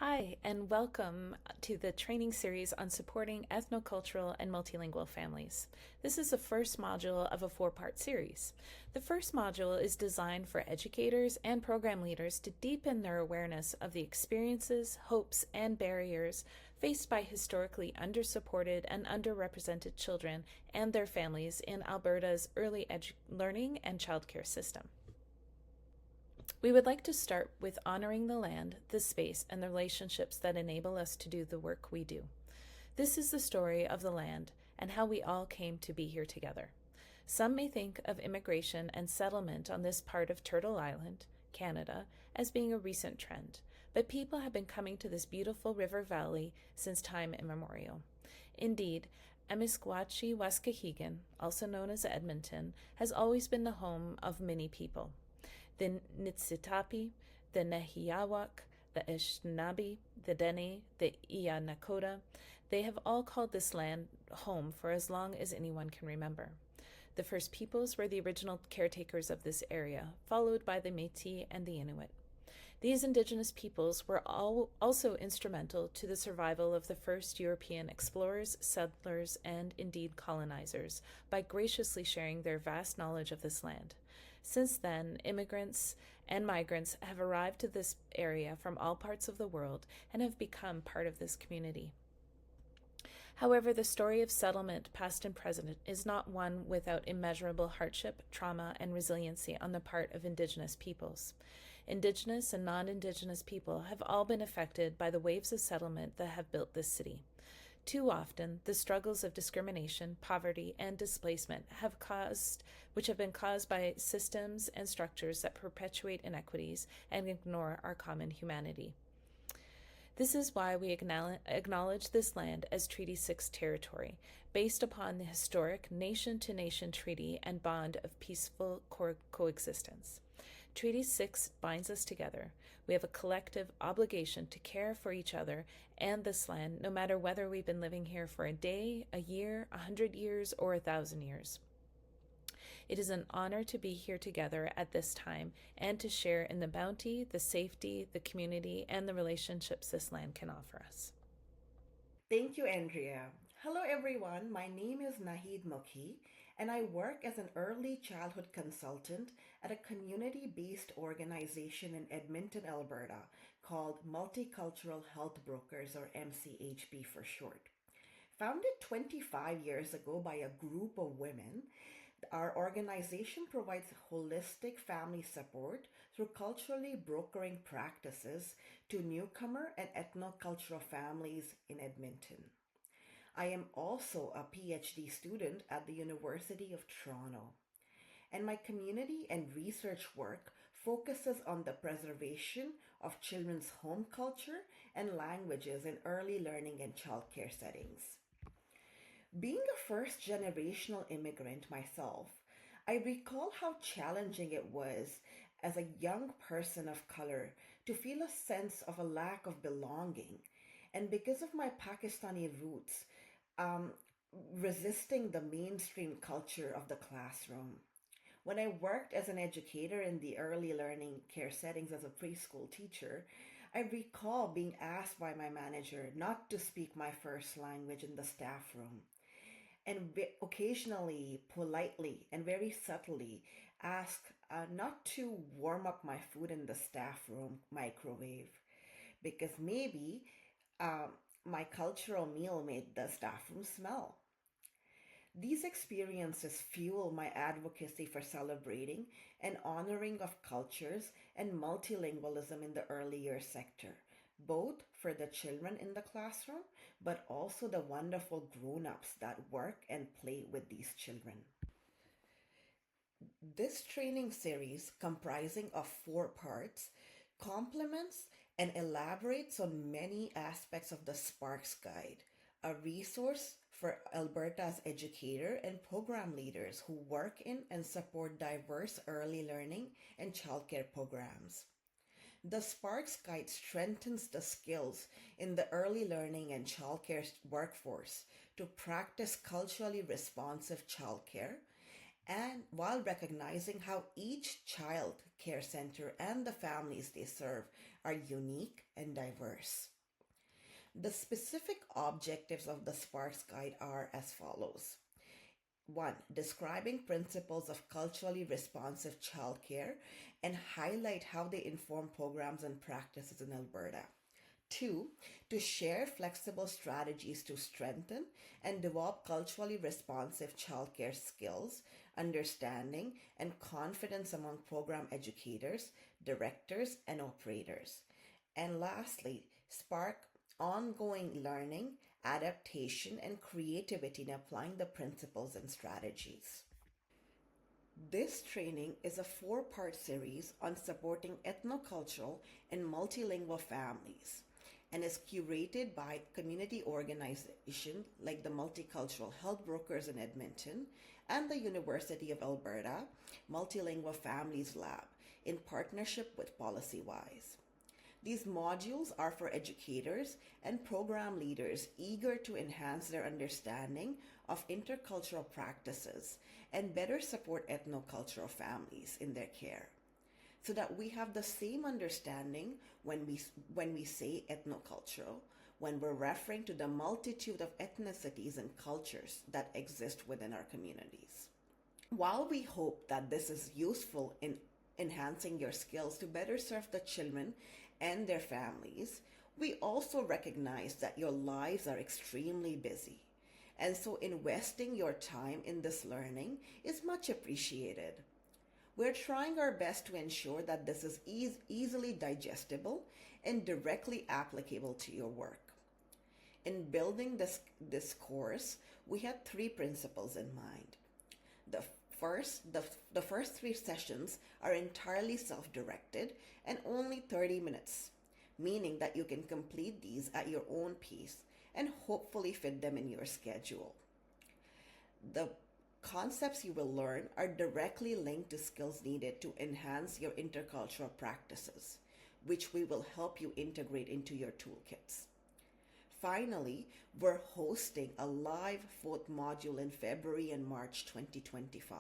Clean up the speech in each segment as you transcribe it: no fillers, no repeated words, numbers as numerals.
Hi, and welcome to the training series on supporting ethnocultural and multilingual families. This is the first module of a four-part series. The first module is designed for educators and program leaders to deepen their awareness of the experiences, hopes, and barriers faced by historically undersupported and underrepresented children and their families in Alberta's early learning and childcare system. We would like to start with honoring the land, the space, and the relationships that enable us to do the work we do. This is the story of the land and how we all came to be here together. Some may think of immigration and settlement on this part of Turtle Island, Canada, as being a recent trend, but people have been coming to this beautiful river valley since time immemorial. Indeed, Amisquachi Waskahegan, also known as Edmonton, has always been the home of many people. The Niitsitapi, the Nehiawak, the Anishinaabe, the Dene, the Iya Nakota, they have all called this land home for as long as anyone can remember. The First Peoples were the original caretakers of this area, followed by the Métis and the Inuit. These indigenous peoples were also instrumental to the survival of the first European explorers, settlers, and indeed colonizers by graciously sharing their vast knowledge of this land. Since then, immigrants and migrants have arrived to this area from all parts of the world and have become part of this community. However, the story of settlement, past and present, is not one without immeasurable hardship, trauma, and resiliency on the part of Indigenous peoples. Indigenous and non-Indigenous people have all been affected by the waves of settlement that have built this city. Too often, the struggles of discrimination, poverty, and displacement which have been caused by systems and structures that perpetuate inequities and ignore our common humanity. This is why we acknowledge this land as Treaty 6 territory, based upon the historic nation-to-nation treaty and bond of peaceful coexistence. Treaty 6 binds us together. We have a collective obligation to care for each other and this land, no matter whether we've been living here for a day, a year, 100 years, or 1,000 years. It is an honor to be here together at this time and to share in the bounty, the safety, the community, and the relationships this land can offer us. Thank you, Andrea. Hello, everyone. My name is Nahid Mokhi, and I work as an early childhood consultant at a community-based organization in Edmonton, Alberta, called Multicultural Health Brokers, or MCHB for short. Founded 25 years ago by a group of women, our organization provides holistic family support through culturally brokering practices to newcomer and ethnocultural families in Edmonton. I am also a PhD student at the University of Toronto, and my community and research work focuses on the preservation of children's home culture and languages in early learning and childcare settings. Being a first generational immigrant myself, I recall how challenging it was as a young person of color to feel a sense of a lack of belonging. And because of my Pakistani roots, um, resisting the mainstream culture of the classroom. When I worked as an educator in the early learning care settings as a preschool teacher, I recall being asked by my manager not to speak my first language in the staff room and occasionally, politely, and very subtly ask not to warm up my food in the staff room microwave because maybe my cultural meal made the staff room smell. These experiences fuel my advocacy for celebrating and honoring of cultures and multilingualism in the early years sector, both for the children in the classroom, but also the wonderful grown-ups that work and play with these children. This training series, comprising of 4 parts, complements and elaborates on many aspects of the Sparks Guide, a resource for Alberta's educator and program leaders who work in and support diverse early learning and childcare programs. The Sparks Guide strengthens the skills in the early learning and childcare workforce to practice culturally responsive childcare, and while recognizing how each child care center and the families they serve are unique, and diverse. The specific objectives of the Sparks Guide are as follows. 1. Describing principles of culturally responsive childcare and highlight how they inform programs and practices in Alberta. 2. To share flexible strategies to strengthen and develop culturally responsive childcare skills, understanding, and confidence among program educators, directors, and operators. And lastly, spark ongoing learning, adaptation, and creativity in applying the principles and strategies. This training is a four-part series on supporting ethnocultural and multilingual families and is curated by community organizations like the Multicultural Health Brokers in Edmonton and the University of Alberta Multilingual Families Lab in partnership with PolicyWise. These modules are for educators and program leaders eager to enhance their understanding of intercultural practices and better support ethnocultural families in their care, so that we have the same understanding when we say ethnocultural, when we're referring to the multitude of ethnicities and cultures that exist within our communities. While we hope that this is useful in enhancing your skills to better serve the children and their families, we also recognize that your lives are extremely busy. And so investing your time in this learning is much appreciated. We're trying our best to ensure that this is easily digestible and directly applicable to your work. In building this course, we had three principles in mind. The first three sessions are entirely self-directed and only 30 minutes, meaning that you can complete these at your own pace and hopefully fit them in your schedule. The concepts you will learn are directly linked to skills needed to enhance your intercultural practices, which we will help you integrate into your toolkits. Finally, we're hosting a live fourth module in February and March 2025.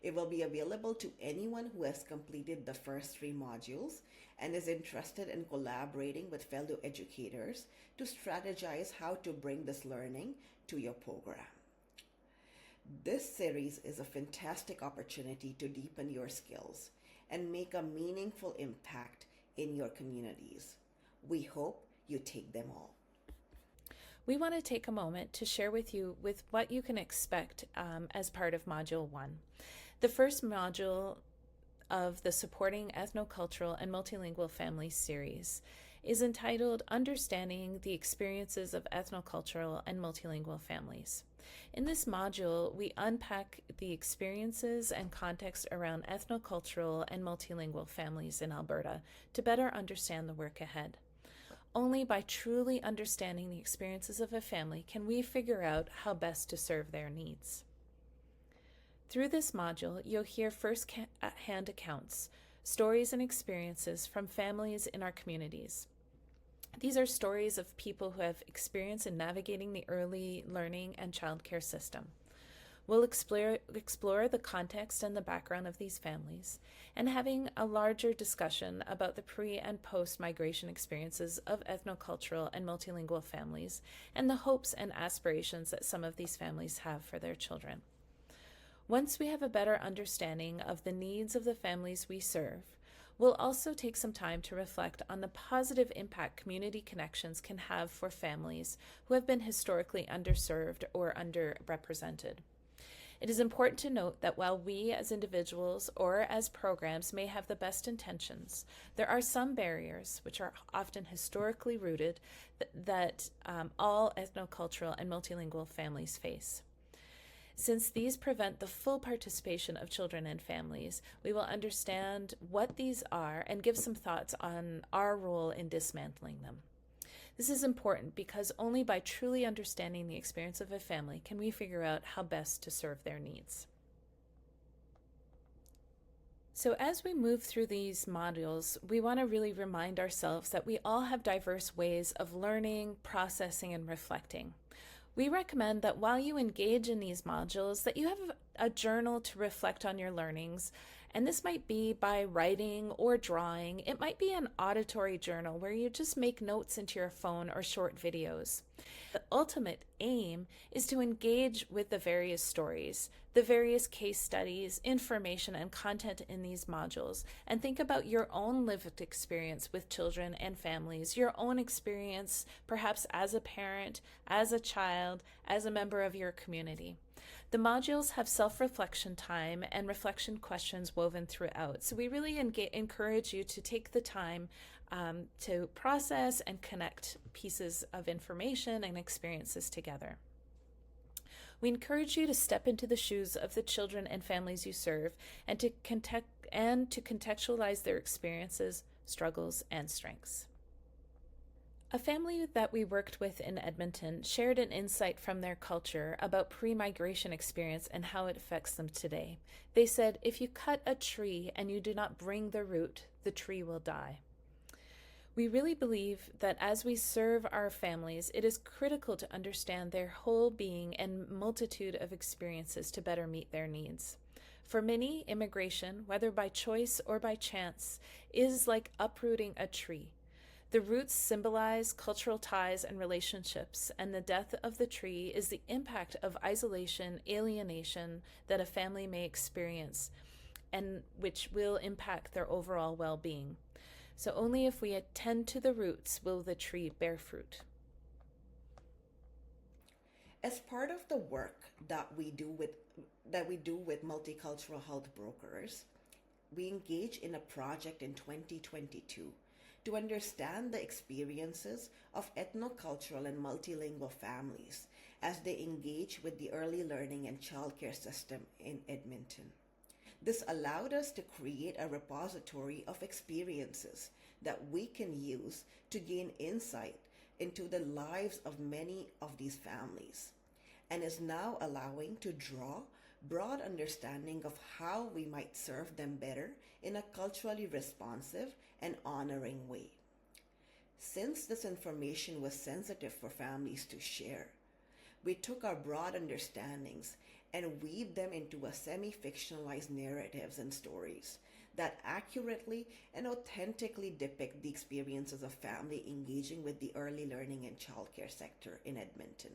It will be available to anyone who has completed the first three modules and is interested in collaborating with fellow educators to strategize how to bring this learning to your program. This series is a fantastic opportunity to deepen your skills and make a meaningful impact in your communities. We hope you take them all. We want to take a moment to share with you what you can expect as part of Module 1. The first module of the Supporting Ethnocultural and Multilingual Families series is entitled Understanding the Experiences of Ethnocultural and Multilingual Families. In this module, we unpack the experiences and context around ethnocultural and multilingual families in Alberta to better understand the work ahead. Only by truly understanding the experiences of a family can we figure out how best to serve their needs. Through this module, you'll hear first-hand accounts, stories and experiences from families in our communities. These are stories of people who have experience in navigating the early learning and childcare system. We'll explore the context and the background of these families and having a larger discussion about the pre- and post-migration experiences of ethnocultural and multilingual families and the hopes and aspirations that some of these families have for their children. Once we have a better understanding of the needs of the families we serve, we'll also take some time to reflect on the positive impact community connections can have for families who have been historically underserved or underrepresented. It is important to note that while we as individuals or as programs may have the best intentions, there are some barriers, which are often historically rooted, that all ethnocultural and multilingual families face. Since these prevent the full participation of children and families, we will understand what these are and give some thoughts on our role in dismantling them. This is important because only by truly understanding the experience of a family can we figure out how best to serve their needs. So as we move through these modules, we want to really remind ourselves that we all have diverse ways of learning, processing, and reflecting. We recommend that while you engage in these modules, that you have a journal to reflect on your learnings And this might be by writing or drawing. It might be an auditory journal where you just make notes into your phone or short videos. The ultimate aim is to engage with the various stories, the various case studies, information, and content in these modules, and think about your own lived experience with children and families, your own experience perhaps as a parent, as a child, as a member of your community. The modules have self-reflection time and reflection questions woven throughout. So we really encourage you to take the time to process and connect pieces of information and experiences together. We encourage you to step into the shoes of the children and families you serve and to contextualize their experiences, struggles, and strengths. A family that we worked with in Edmonton shared an insight from their culture about pre-migration experience and how it affects them today. They said, if you cut a tree and you do not bring the root, the tree will die. We really believe that as we serve our families, it is critical to understand their whole being and multitude of experiences to better meet their needs. For many, immigration, whether by choice or by chance, is like uprooting a tree. The roots symbolize cultural ties and relationships, and the death of the tree is the impact of isolation, alienation that a family may experience, and which will impact their overall well-being. So only if we attend to the roots will the tree bear fruit. As part of the work that we do with Multicultural Health Brokers, we engage in a project in 2022 to understand the experiences of ethnocultural and multilingual families as they engage with the early learning and childcare system in Edmonton. This allowed us to create a repository of experiences that we can use to gain insight into the lives of many of these families, and is now allowing to draw broad understanding of how we might serve them better in a culturally responsive and honoring way. Since this information was sensitive for families to share, we took our broad understandings and weave them into a semi-fictionalized narratives and stories that accurately and authentically depict the experiences of family engaging with the early learning and childcare sector in Edmonton.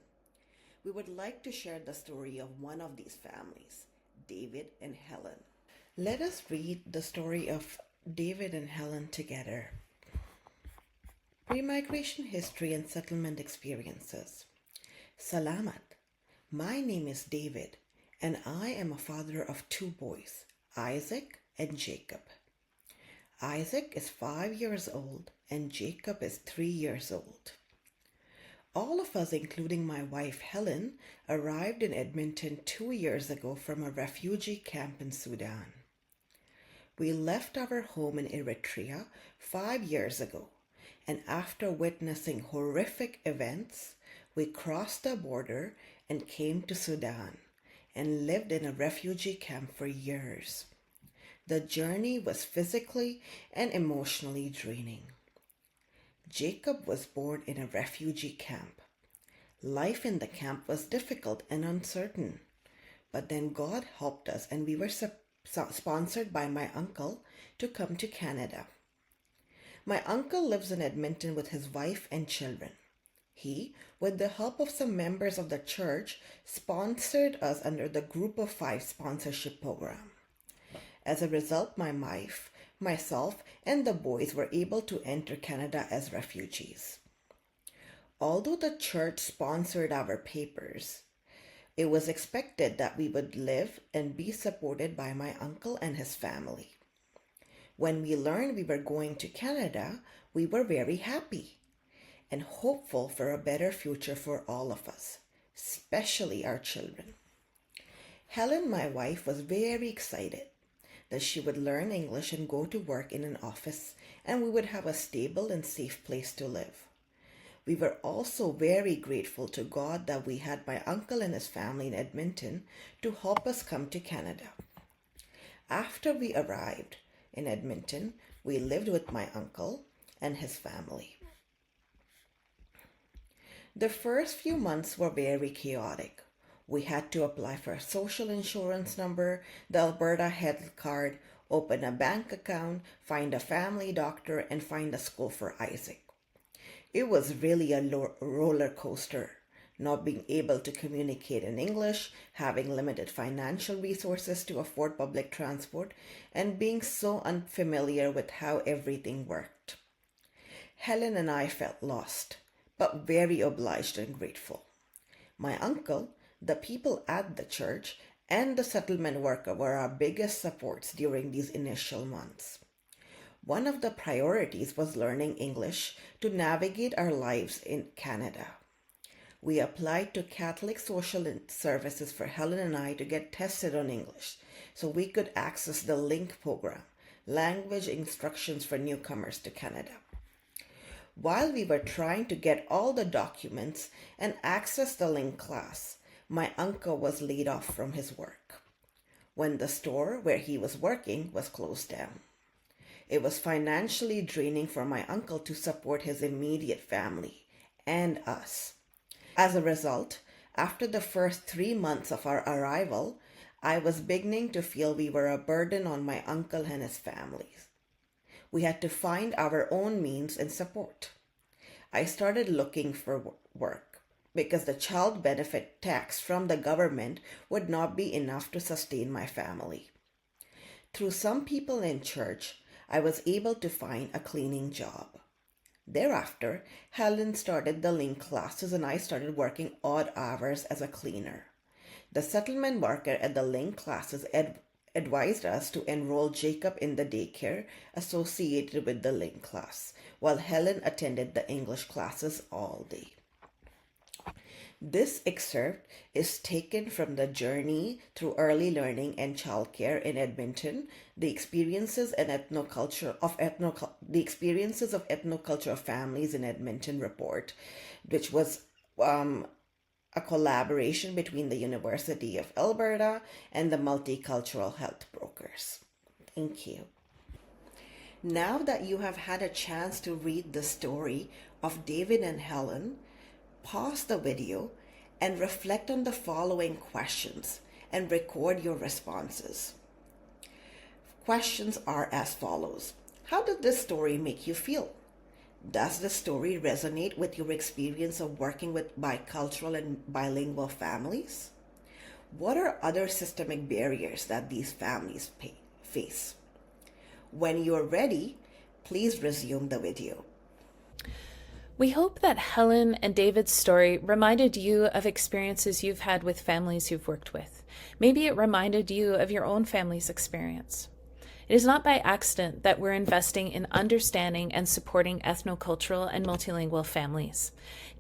We would like to share the story of one of these families, David and Helen. Let us read the story of David and Helen together. Pre-migration history and settlement experiences. Salamat. My name is David, and I am a father of two boys, Isaac and Jacob. Isaac is 5 years old, and Jacob is 3 years old. All of us, including my wife Helen, arrived in Edmonton 2 years ago from a refugee camp in Sudan. We left our home in Eritrea 5 years ago, and after witnessing horrific events, we crossed the border and came to Sudan and lived in a refugee camp for years. The journey was physically and emotionally draining. Jacob was born in a refugee camp. Life in the camp was difficult and uncertain, but then God helped us and we were sponsored by my uncle to come to Canada. My uncle lives in Edmonton with his wife and children. He, with the help of some members of the church, sponsored us under the Group of Five sponsorship program. As a result, my wife, myself, and the boys were able to enter Canada as refugees. Although the church sponsored our papers, it was expected that we would live and be supported by my uncle and his family. When we learned we were going to Canada, we were very happy and hopeful for a better future for all of us, especially our children. Helen, my wife, was very excited that she would learn English and go to work in an office, and we would have a stable and safe place to live. We were also very grateful to God that we had my uncle and his family in Edmonton to help us come to Canada. After we arrived in Edmonton, we lived with my uncle and his family. The first few months were very chaotic. We had to apply for a social insurance number, the Alberta health card, open a bank account, find a family doctor, and find a school for Isaac. It was really a roller coaster, not being able to communicate in English, having limited financial resources to afford public transport, and being so unfamiliar with how everything worked. Helen and I felt lost, but very obliged and grateful. My uncle, the people at the church, and the settlement worker were our biggest supports during these initial months. One of the priorities was learning English to navigate our lives in Canada. We applied to Catholic Social Services for Helen and I to get tested on English so we could access the LINK program, Language Instructions for Newcomers to Canada. While we were trying to get all the documents and access the LINK class, my uncle was laid off from his work when the store where he was working was closed down. It was financially draining for my uncle to support his immediate family and us. As a result, after the first 3 months of our arrival, I was beginning to feel we were a burden on my uncle and his family. We had to find our own means and support. I started looking for work because the child benefit tax from the government would not be enough to sustain my family. Through some people in church, I was able to find a cleaning job. Thereafter, Helen started the LINK classes and I started working odd hours as a cleaner. The settlement worker at the LINK classes advised us to enroll Jacob in the daycare associated with the LINK class, while Helen attended the English classes all day. This excerpt is taken from the journey through early learning and childcare in Edmonton, the experiences of ethnocultural families in Edmonton report, which was a collaboration between the University of Alberta and the Multicultural Health Brokers. Thank you. Now that you have had a chance to read the story of David and Helen, pause the video and reflect on the following questions and record your responses. Questions are as follows. How did this story make you feel? Does the story resonate with your experience of working with bicultural and bilingual families? What are other systemic barriers that these families face? When you're ready, please resume the video. We hope that Helen and David's story reminded you of experiences you've had with families you've worked with. Maybe it reminded you of your own family's experience. It is not by accident that we're investing in understanding and supporting ethnocultural and multilingual families.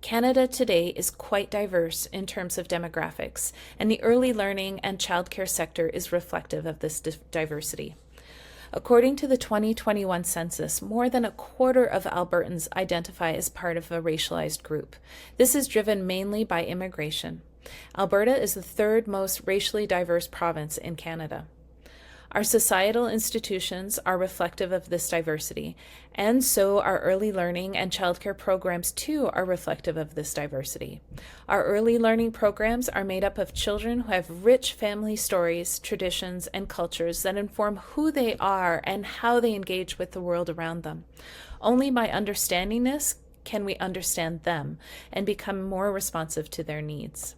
Canada today is quite diverse in terms of demographics, and the early learning and childcare sector is reflective of this diversity. According to the 2021 census, more than a quarter of Albertans identify as part of a racialized group. This is driven mainly by immigration. Alberta is the third most racially diverse province in Canada. Our societal institutions are reflective of this diversity, and so our early learning and childcare programs too are reflective of this diversity. Our early learning programs are made up of children who have rich family stories, traditions, and cultures that inform who they are and how they engage with the world around them. Only by understanding this can we understand them and become more responsive to their needs.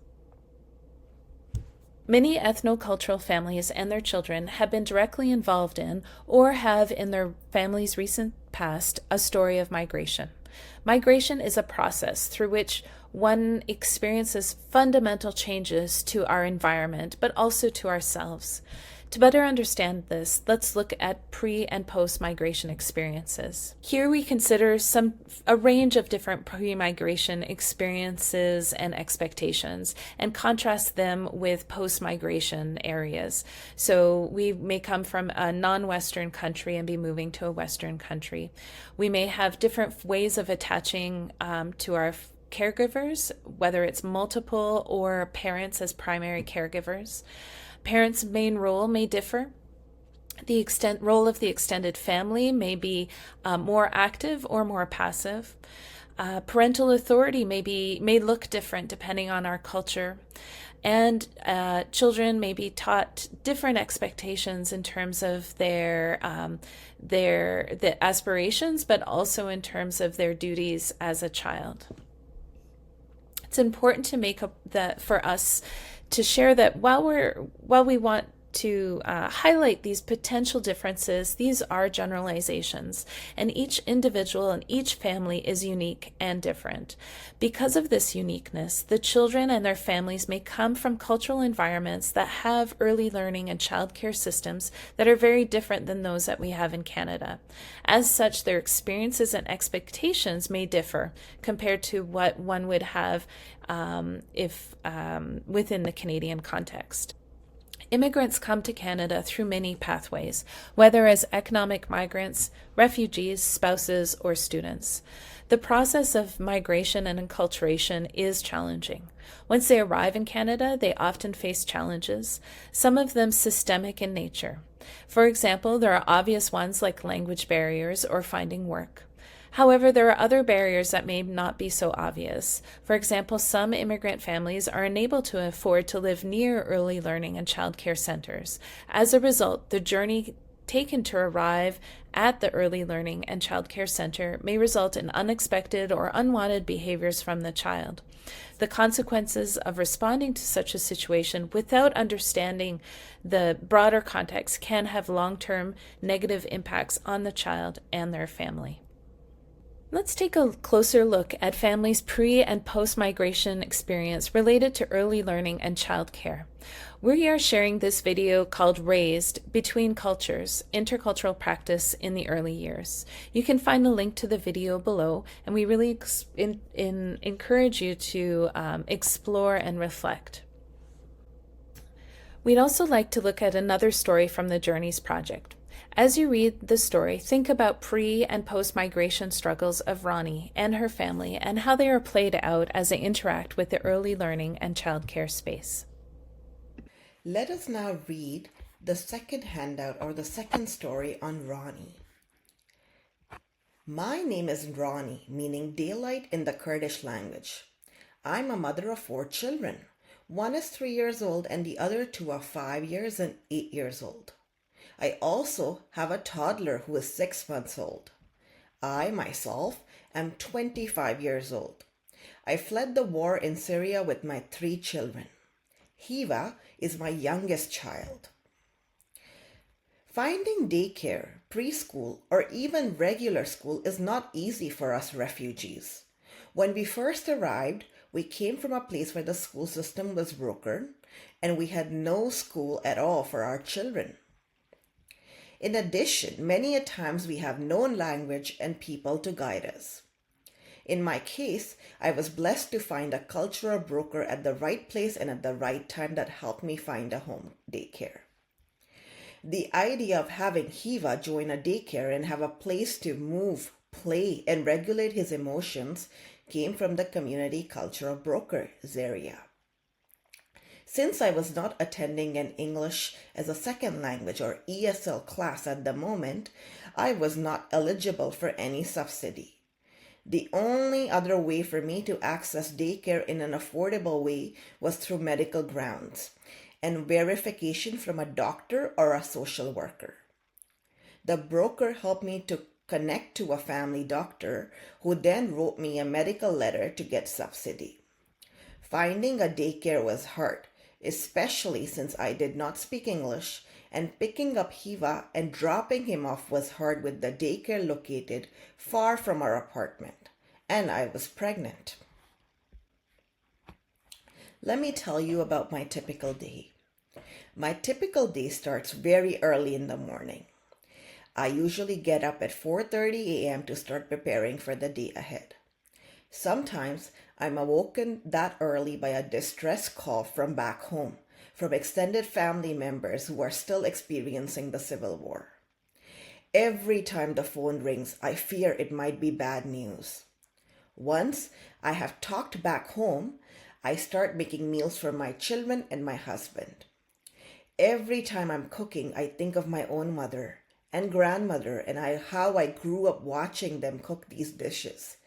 Many ethnocultural families and their children have been directly involved in or have in their family's recent past a story of migration. Migration is a process through which one experiences fundamental changes to our environment, but also to ourselves. To better understand this, let's look at pre- and post-migration experiences. Here we consider a range of different pre-migration experiences and expectations and contrast them with post-migration areas. So we may come from a non-Western country and be moving to a Western country. We may have different ways of attaching to our caregivers, whether it's multiple or parents as primary caregivers. Parents' main role may differ. The role of the extended family may be more active or more passive. Parental authority may look different depending on our culture, and children may be taught different expectations in terms of the aspirations, but also in terms of their duties as a child. It's important to for us to share that while we want to highlight these potential differences, these are generalizations, and each individual and each family is unique and different. Because of this uniqueness, the children and their families may come from cultural environments that have early learning and childcare systems that are very different than those that we have in Canada. As such, their experiences and expectations may differ compared to what one would have if within the Canadian context. Immigrants come to Canada through many pathways, whether as economic migrants, refugees, spouses, or students. The process of migration and enculturation is challenging. Once they arrive in Canada, they often face challenges, some of them systemic in nature. For example, there are obvious ones like language barriers or finding work. However, there are other barriers that may not be so obvious. For example, some immigrant families are unable to afford to live near early learning and childcare centers. As a result, the journey taken to arrive at the early learning and childcare center may result in unexpected or unwanted behaviors from the child. The consequences of responding to such a situation without understanding the broader context can have long-term negative impacts on the child and their family. Let's take a closer look at families' pre- and post-migration experience related to early learning and childcare. We are sharing this video called Raised Between Cultures, Intercultural Practice in the Early Years. You can find the link to the video below, and we really encourage you to explore and reflect. We'd also like to look at another story from the Journeys Project. As you read the story, think about pre- and post-migration struggles of Roni and her family and how they are played out as they interact with the early learning and childcare space. Let us now read the second handout or the second story on Roni. My name is Roni, meaning daylight in the Kurdish language. I'm a mother of 4 children. One is 3 years old and the other 2 are 5 years and 8 years old. I also have a toddler who is 6 months old. I, myself, am 25 years old. I fled the war in Syria with my 3 children. Hiva is my youngest child. Finding daycare, preschool, or even regular school is not easy for us refugees. When we first arrived, we came from a place where the school system was broken, and we had no school at all for our children. In addition, many a times we have no language and people to guide us. In my case, I was blessed to find a cultural broker at the right place and at the right time that helped me find a home daycare. The idea of having Hiva join a daycare and have a place to move, play, and regulate his emotions came from the community cultural broker, Zaria. Since I was not attending an English as a second language or ESL class at the moment, I was not eligible for any subsidy. The only other way for me to access daycare in an affordable way was through medical grounds and verification from a doctor or a social worker. The broker helped me to connect to a family doctor who then wrote me a medical letter to get subsidy. Finding a daycare was hard, especially since I did not speak English, and picking up Hiva and dropping him off was hard with the daycare located far from our apartment, and I was pregnant. Let me tell you about my typical day. My typical day starts very early in the morning. I usually get up at 4:30 a.m. to start preparing for the day ahead. Sometimes I'm awoken that early by a distress call from back home, from extended family members who are still experiencing the civil war. Every time the phone rings, I fear it might be bad news. Once I have talked back home, I start making meals for my children and my husband. Every time I'm cooking, I think of my own mother and grandmother and how I grew up watching them cook these dishes,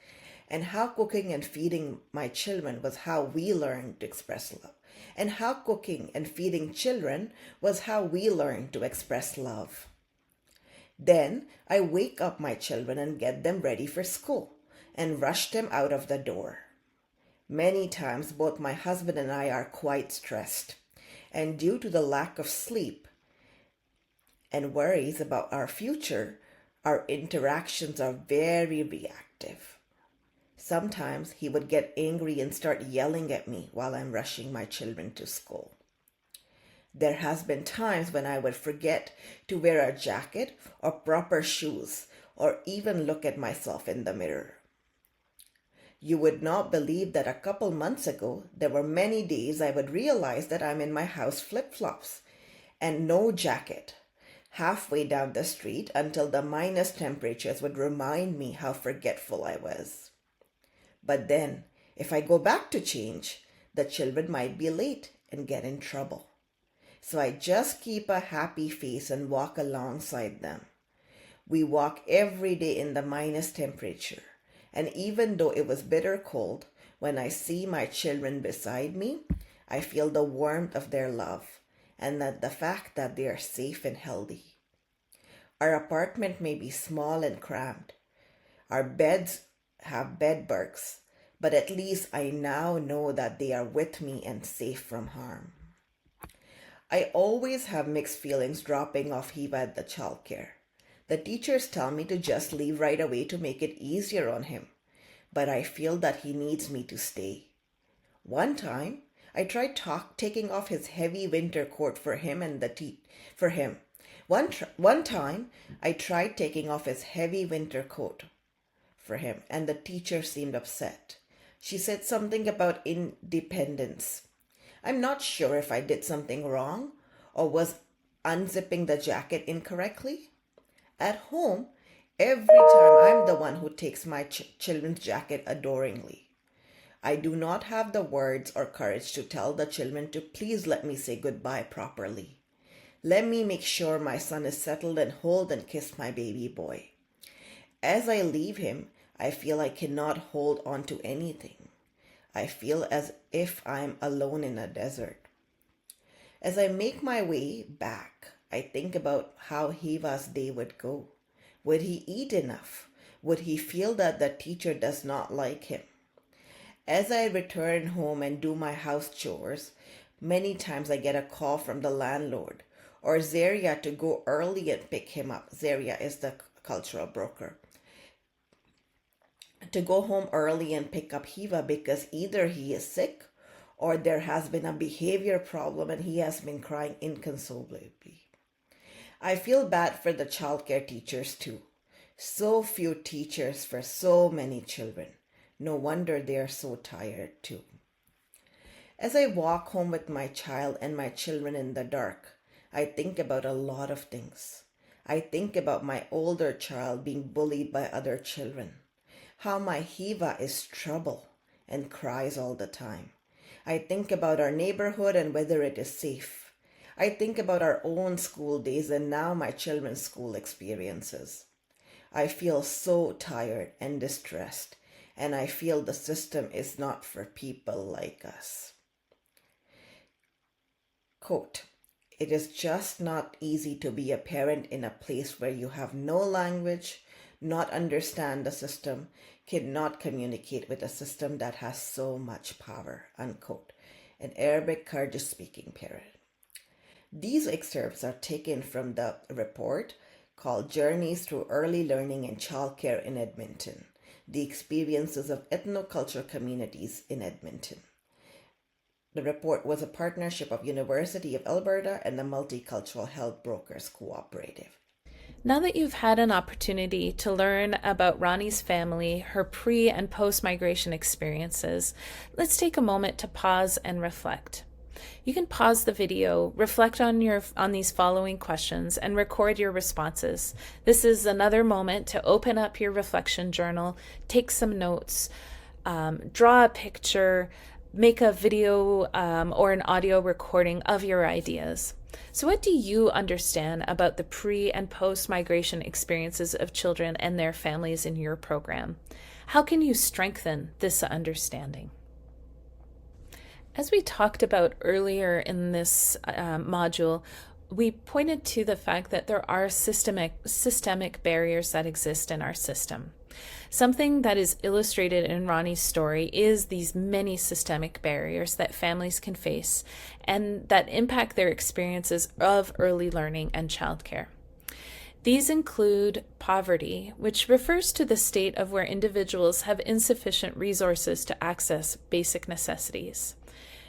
and how cooking and feeding my children was how we learned to express love, and how cooking and feeding children was how we learned to express love. Then I wake up my children and get them ready for school and rush them out of the door. Many times, both my husband and I are quite stressed, and due to the lack of sleep and worries about our future, our interactions are very reactive. Sometimes he would get angry and start yelling at me while I'm rushing my children to school. There has been times when I would forget to wear a jacket or proper shoes, or even look at myself in the mirror. You would not believe that a couple months ago, there were many days I would realize that I'm in my house flip-flops and no jacket, halfway down the street until the minus temperatures would remind me how forgetful I was. But then, if I go back to change, the children might be late and get in trouble. So I just keep a happy face and walk alongside them. We walk every day in the minus temperature, and even though it was bitter cold, when I see my children beside me, I feel the warmth of their love and that the fact that they are safe and healthy. Our apartment may be small and cramped. Our beds have bed bugs, but at least I now know that they are with me and safe from harm. I always have mixed feelings dropping off Hiva at the childcare. The teachers tell me to just leave right away to make it easier on him, but I feel that he needs me to stay. One time, I tried taking off his heavy winter coat for him and for him. One time, I tried taking off his heavy winter coat for him, and the teacher seemed upset. She said something about independence. I'm not sure if I did something wrong or was unzipping the jacket incorrectly. At home, every time I'm the one who takes my children's jacket adoringly. I do not have the words or courage to tell the children to please let me say goodbye properly. Let me make sure my son is settled and hold and kiss my baby boy. As I leave him, I feel I cannot hold on to anything. I feel as if I'm alone in a desert. As I make my way back, I think about how Hiva's day would go. Would he eat enough? Would he feel that the teacher does not like him? As I return home and do my house chores, many times I get a call from the landlord or Zaria to go early and pick him up. Zaria is the cultural broker. To go home early and pick up Hiva because either he is sick or there has been a behavior problem and he has been crying inconsolably. I feel bad for the childcare teachers too. So few teachers for so many children. No wonder they are so tired too. As I walk home with my child and my children in the dark, I think about a lot of things. I think about my older child being bullied by other children. How my Hiva is trouble and cries all the time. I think about our neighborhood and whether it is safe. I think about our own school days and now my children's school experiences. I feel so tired and distressed, and I feel the system is not for people like us. Quote, "It is just not easy to be a parent in a place where you have no language, not understand the system, cannot communicate with a system that has so much power," unquote. An Arabic Kurdish-speaking parent. These excerpts are taken from the report called Journeys Through Early Learning and Childcare in Edmonton, the experiences of ethnocultural communities in Edmonton. The report was a partnership of University of Alberta and the Multicultural Health Brokers Cooperative. Now that you've had an opportunity to learn about Roni's family, her pre- and post-migration experiences, let's take a moment to pause and reflect. You can pause the video, reflect on these following questions, and record your responses. This is another moment to open up your reflection journal, take some notes, draw a picture, make a video or an audio recording of your ideas. So what do you understand about the pre- and post-migration experiences of children and their families in your program? How can you strengthen this understanding? As we talked about earlier in this module, we pointed to the fact that there are systemic barriers that exist in our system. Something that is illustrated in Roni's story is these many systemic barriers that families can face and that impact their experiences of early learning and childcare. These include poverty, which refers to the state of where individuals have insufficient resources to access basic necessities.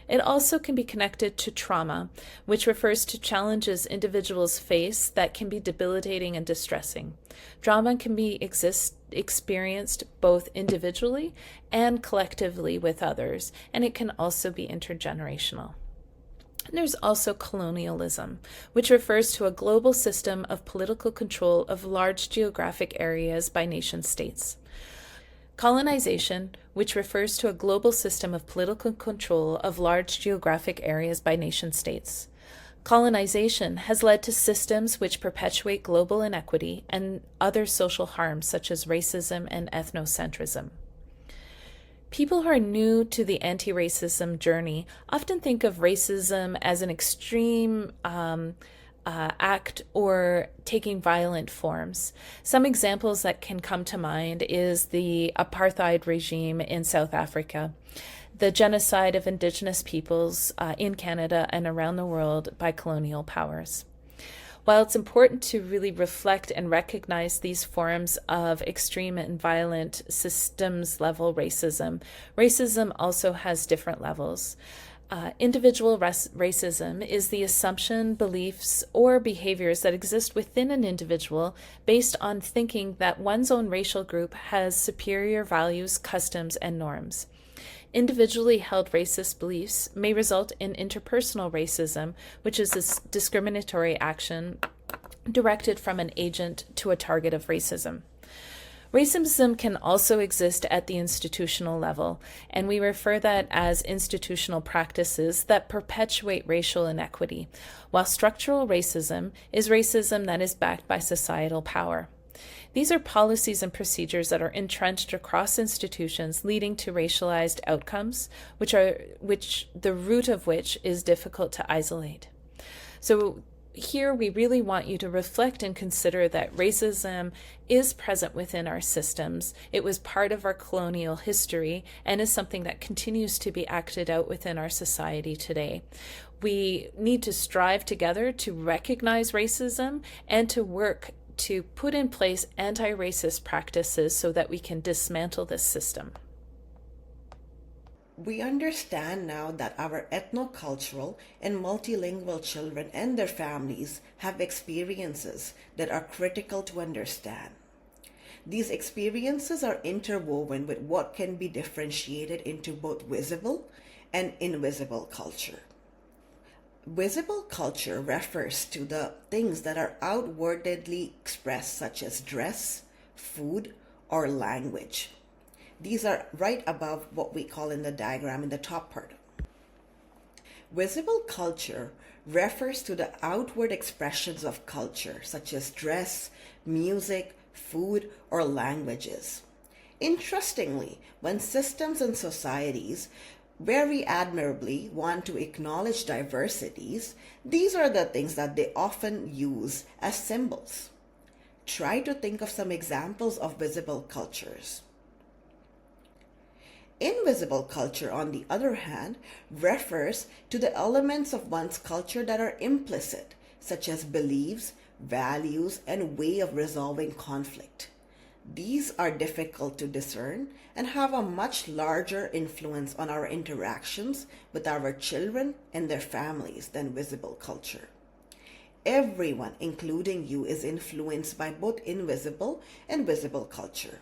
It also can be connected to trauma, which refers to challenges individuals face that can be debilitating and distressing. Trauma can be experienced both individually and collectively with others, and it can also be intergenerational. And there's also colonialism, which refers to a global system of political control of large geographic areas by nation states. Colonization, which refers to a global system of political control of large geographic areas by nation states. Colonization has led to systems which perpetuate global inequity and other social harms such as racism and ethnocentrism. People who are new to the anti-racism journey often think of racism as an extreme act or taking violent forms. Some examples that can come to mind is the apartheid regime in South Africa, the genocide of Indigenous peoples in Canada and around the world by colonial powers. While it's important to really reflect and recognize these forms of extreme and violent systems-level racism, racism also has different levels. Individual racism is the assumption, beliefs, or behaviors that exist within an individual based on thinking that one's own racial group has superior values, customs, and norms. Individually held racist beliefs may result in interpersonal racism, which is a discriminatory action directed from an agent to a target of racism. Racism can also exist at the institutional level, and we refer that as institutional practices that perpetuate racial inequity, while structural racism is racism that is backed by societal power. These are policies and procedures that are entrenched across institutions, leading to racialized outcomes, which the root of which is difficult to isolate. So here we really want you to reflect and consider that racism is present within our systems. It was part of our colonial history and is something that continues to be acted out within our society today. We need to strive together to recognize racism and to work to put in place anti-racist practices so that we can dismantle this system. We understand now that our ethnocultural and multilingual children and their families have experiences that are critical to understand. These experiences are interwoven with what can be differentiated into both visible and invisible culture. Visible culture refers to the things that are outwardly expressed, such as dress, food, or language. These are right above what we call in the diagram in the top part. Visible culture refers to the outward expressions of culture, such as dress, music, food, or languages. Interestingly, when systems and societies very admirably want to acknowledge diversities, these are the things that they often use as symbols. Try to think of some examples of visible cultures. Invisible culture, on the other hand, refers to the elements of one's culture that are implicit, such as beliefs, values, and way of resolving conflict. These are difficult to discern and have a much larger influence on our interactions with our children and their families than visible culture. Everyone, including you, is influenced by both invisible and visible culture.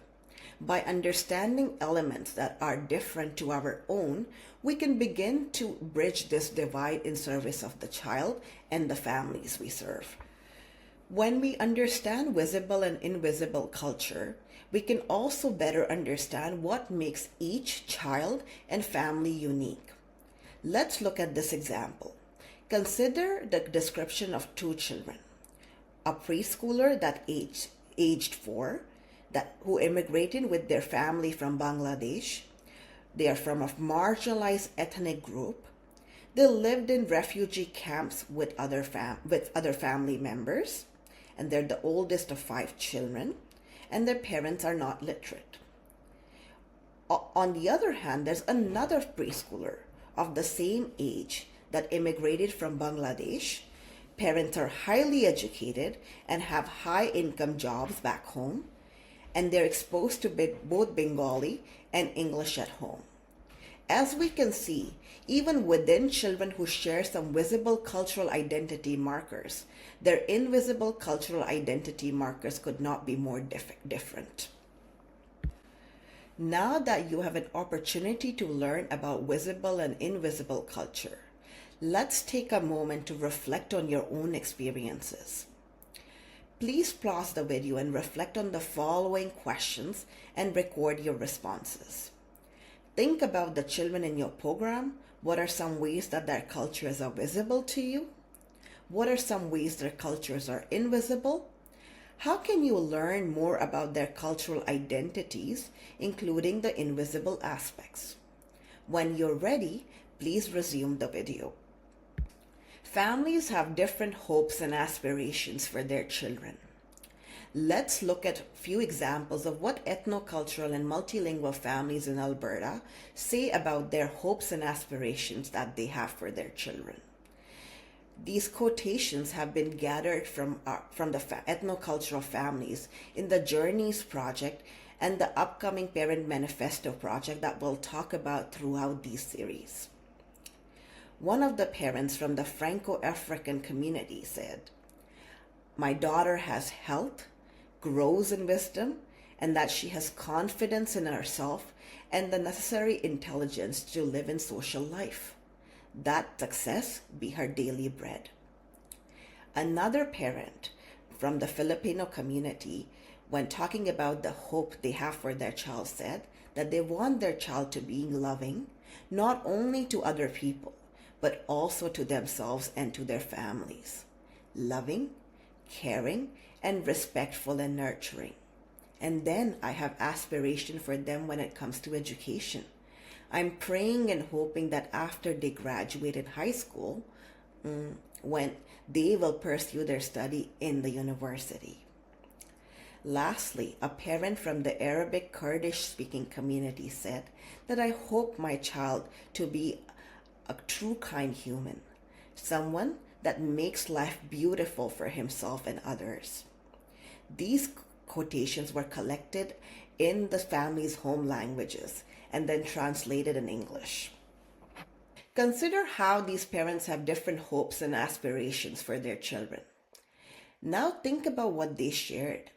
By understanding elements that are different to our own, we can begin to bridge this divide in service of the child and the families we serve. When we understand visible and invisible culture, we can also better understand what makes each child and family unique. Let's look at this example. Consider the description of two children. A preschooler that aged 4 who immigrated with their family from Bangladesh. They are from a marginalized ethnic group. They lived in refugee camps with other family members, and they're the oldest of 5 children, and their parents are not literate. On the other hand, there's another preschooler of the same age that immigrated from Bangladesh. Parents are highly educated and have high income jobs back home, and they're exposed to both Bengali and English at home. As we can see, even within children who share some visible cultural identity markers, their invisible cultural identity markers could not be more different. Now that you have an opportunity to learn about visible and invisible culture, let's take a moment to reflect on your own experiences. Please pause the video and reflect on the following questions and record your responses. Think about the children in your program. What are some ways that their cultures are visible to you? What are some ways their cultures are invisible? How can you learn more about their cultural identities, including the invisible aspects? When you're ready, please resume the video. Families have different hopes and aspirations for their children. Let's look at a few examples of what ethnocultural and multilingual families in Alberta say about their hopes and aspirations that they have for their children. These quotations have been gathered from the ethnocultural families in the Journeys project and the upcoming Parent Manifesto project that we'll talk about throughout these series. One of the parents from the Franco-African community said, "My daughter has health, grows in wisdom, and that she has confidence in herself and the necessary intelligence to live in social life. That success be her daily bread." Another parent from the Filipino community, when talking about the hope they have for their child, said that they want their child to be loving, not only to other people, but also to themselves and to their families. Loving, caring, and respectful and nurturing. And then I have aspiration for them when it comes to education. I'm praying and hoping that after they graduate in high school, when they will pursue their study in the university. Lastly, a parent from the Arabic Kurdish speaking community said that I hope my child to be a true kind human, someone that makes life beautiful for himself and others. These quotations were collected in the family's home languages and then translated in English. Consider how these parents have different hopes and aspirations for their children. Now think about what they shared.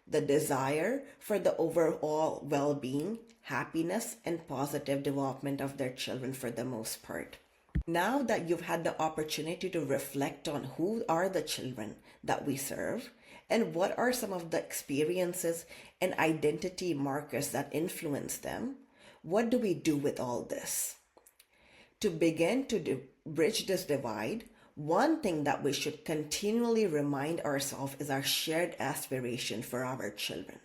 The desire for the overall well-being, happiness, and positive development of their children for the most part. Now that you've had the opportunity to reflect on who are the children that we serve and what are some of the experiences and identity markers that influence them, what do we do with all this? To begin to bridge this divide, one thing that we should continually remind ourselves is our shared aspiration for our children.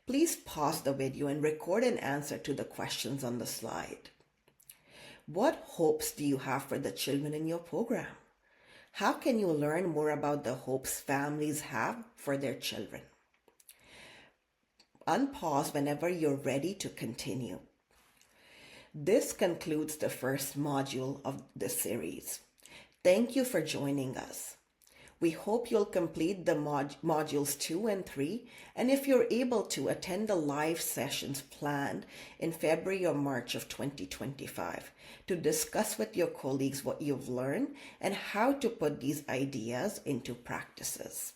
Please pause the video and record an answer to the questions on the slide. What hopes do you have for the children in your program? How can you learn more about the hopes families have for their children? Unpause whenever you're ready to continue. This concludes the first module of the series. Thank you for joining us. We hope you'll complete the modules 2 and 3, and if you're able to, attend the live sessions planned in February or March of 2025 to discuss with your colleagues what you've learned and how to put these ideas into practices.